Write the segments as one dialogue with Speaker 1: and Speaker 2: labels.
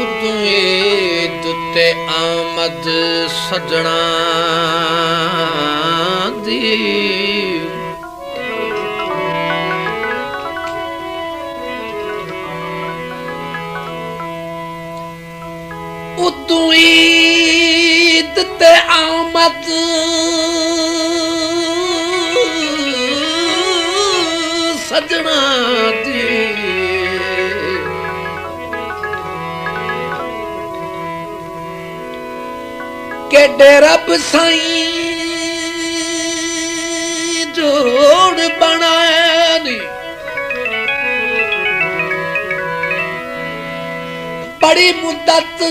Speaker 1: उदू ईद ते आमद सजना दी उदू ईद ते आमद सजना दी केडे रब साईं जोड़ बनाया नी बड़ी मुद्दत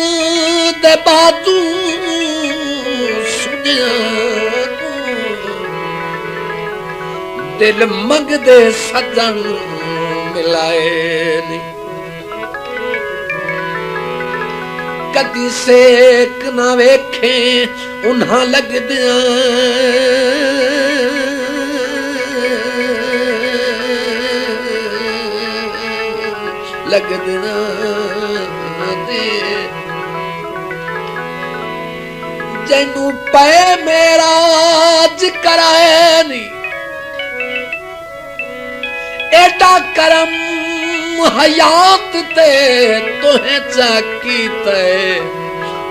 Speaker 1: दे बातू सुनिया दिल मंगदे सजन मिलाए नी कदी सेक ना वेखे उन्हां लगदियां जैनू पे मेराज कराए नी एडा करम हयात ते तोहे चाकी ते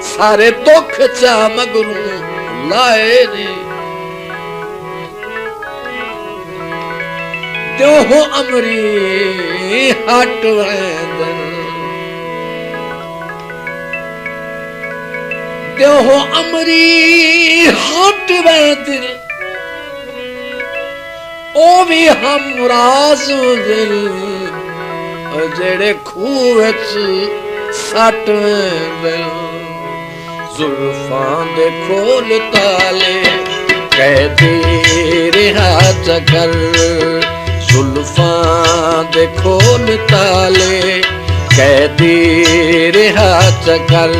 Speaker 1: सारे दुख चा मगरू लाए नी त्यो हो अमरी हट वेंदन त्यो हो अमरी हट वेंदन ओ भी हम राज दिल जेड़े खूह विच सट वेंदन जुल्फां दे खोल ताले कैदी रिहा चकर जुल्फां दे खोल ताले कैदी रिहा चकर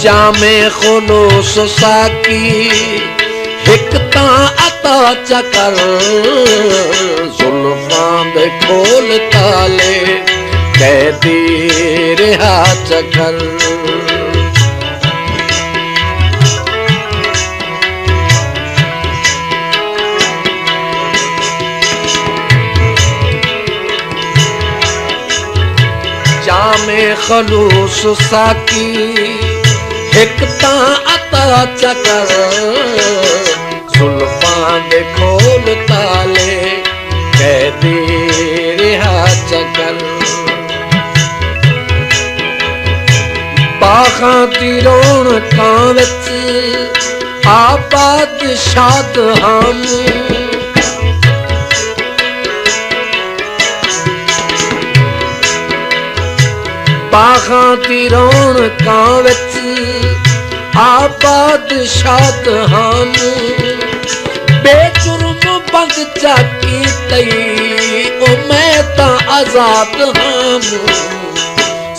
Speaker 1: जामे खुलूस साकी हिक तां अता चकर जुल्फां दे खोल ताले कैदी रिहा चकर जामे खलूस साकी हिक तां अता चकर जुल्फां दे खोल ताले कैदी रिहा चकर बागां दी रौनकां विच आबाद शाद हम बागां दी रौनकां विच आबाद शाद हम बेजुर्म बंद चाकी तई ओ मैं तां आजाद हम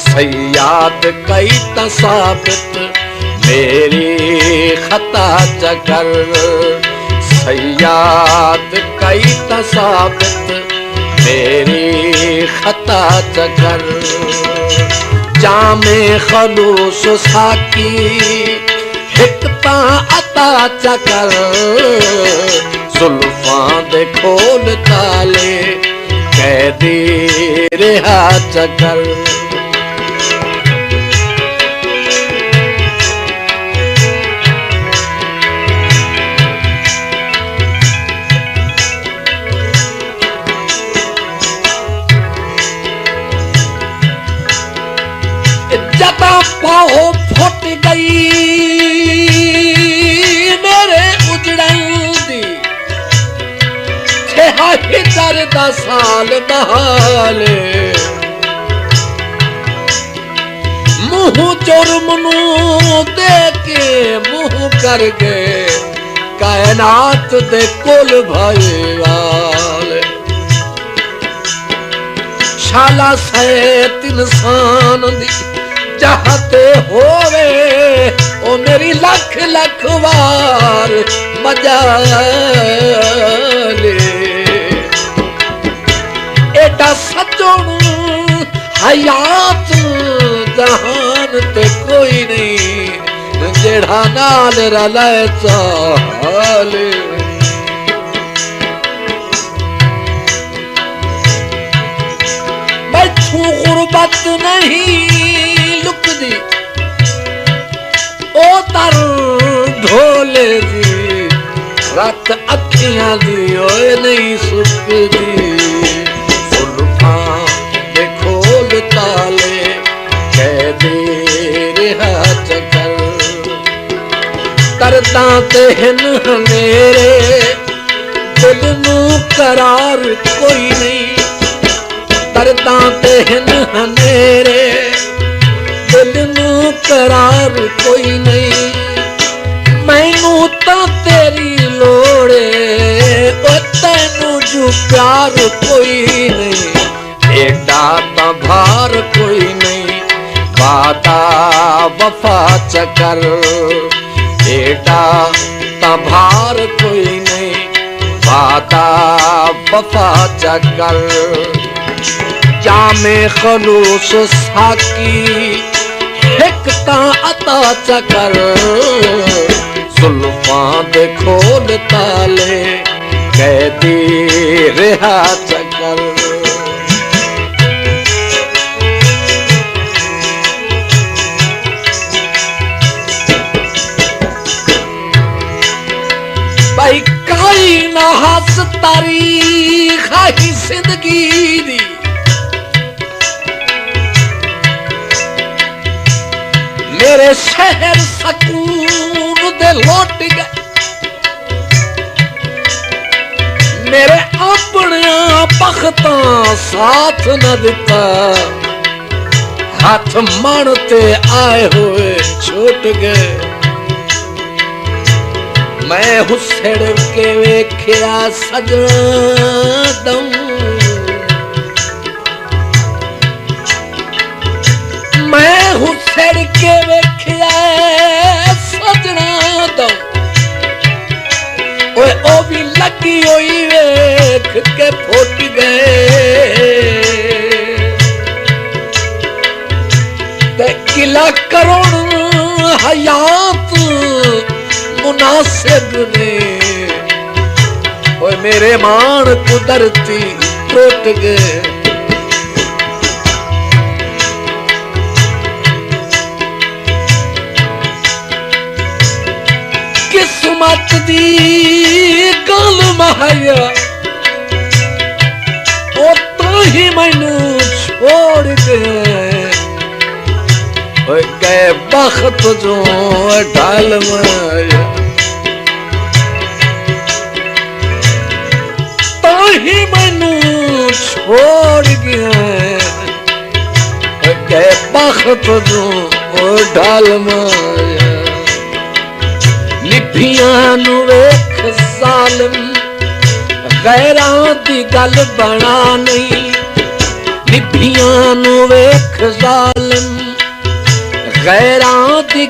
Speaker 1: सयाद कई तां साबित मेरी खता चकर सयाद कई तां साबित मेरी खता चकर जामे खलूस साकी हिक तां अता चकर जुल्फां दे खोल ताले कैदी रिहा चकर जता पाओ फुट गई मेरे उजड़न दी हिजर दा साल बहाले मुँह जुर्म नू दे के मुँह कर गए कायनात दे कुल भाई वाले शाला सैत इंसान दी चाहते होवे ओ मेरी लख लख वार मजाले एडा सजण हयात जहान ते कोई नहीं जेड़ा नाल रलाए चाल मैथू गुरबत नहीं लुकदी ओ तर ढोले दी रात अखियां दी ओए नहीं सुकदी सुल्फा दे खोल ताले कह दे रहा चकर करदा ते हिन मेरे दिल नू करार कोई नहीं करदा ते हिन मेरे दिल नू करार कोई नहीं मैनू तां तेरी लोड़े ओ तैनू जो प्यार कोई नहीं एडा तां भार कोई नहीं वादा वफा चकर एडा तां भार कोई नहीं वादा वफा चकर जामे खलूस साकी एक तां अता चकर जुल्फां दे खोल ताले कैदी रहा चकर भाई काई ना हस तारीख ही जिंदगी दी मेरे शहर सकून दे लौट गए मेरे अपने बख्तां साथ न दिता हाथ मारते आए हुए छूट गए मैं हुसड़ के वेख्या सजना दम मैं हुसड़ के वेख्या सजना दम ओए ओ भी लगी हुई वेख के फुट गए ते किला करोड़ हयात मुनासिब ने ओए मेरे मान कुदरती टूट गए किस्मत दी गल माया ओ तो ही मैनू छोड़ गए ओए गए बख्त जो ढाल माया तो ही मैनू छोड़ गया गए बख्त जो ढाल माया लिपियां नू वेख जालिम गैरां दी गल बना नहीं लिपियां नू वेख जालिम गैरां दी